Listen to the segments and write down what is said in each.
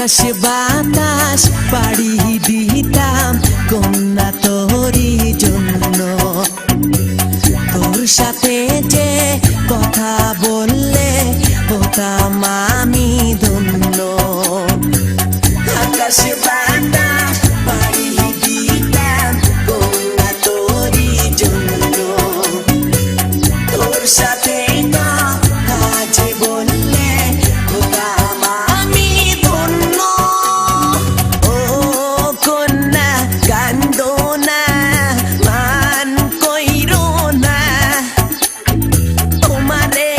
আকাশে বাতাস পাড়ি দিতাম কন্যা তোরই জন্য। তোর সাথে যে কথা বললে হতাম আমি ধন্য। আকাশে বাতাস পাড়ি দিতাম কন্যা তোরই জন্য। তোর সাথে কথা যে বললে হতাম আমি ধন্য। ও কন্যা কান্দো না, মান কইরো না, তোমারে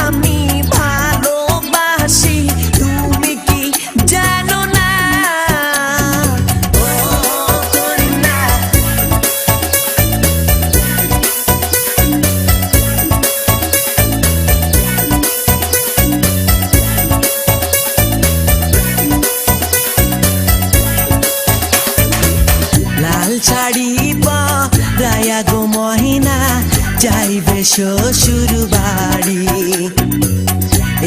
আমি ভালোবাসি তুমি কি জানো না? ও কন্যা লাল শাড়ি পরায়া গো মহিনা যাইবে শ্বশুর বাড়ি।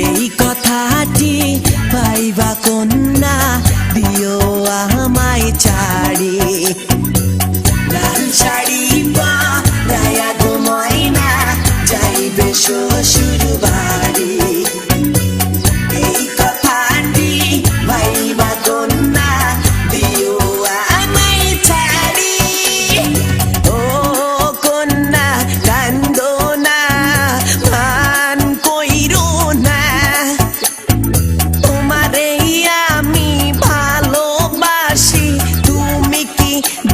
এই কথাটি পাইবা কন্যা দিও আমায় ছাড়ি। লাল শাড়ি পরায়া গো মহিনা যাইবে শ্বশুর বাড়ি। এই কথাটি পাইবা কন্যা দিও আমায় ছাড়ি। ও কন্যা কান্দো না, মান কইরো না, তোমারে আমি ভালোবাসি তুমি কি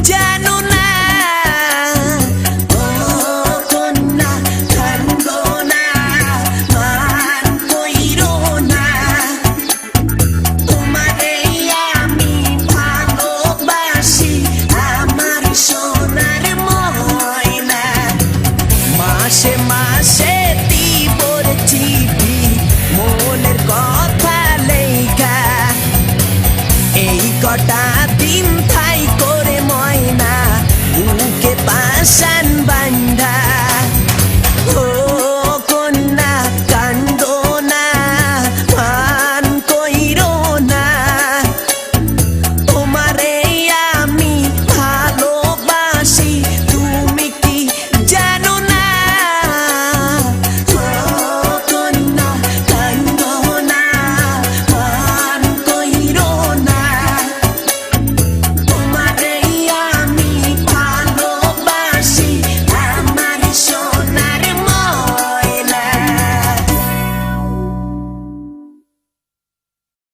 জানো না? ও কন্যা কান্দো না, মান কইরো না, তোমারে আমি ভালোবাসি আমার সোনার ময়না। মাসে মাসে দিবর চিঠি মনের কথা লেখা, এই কটা দিন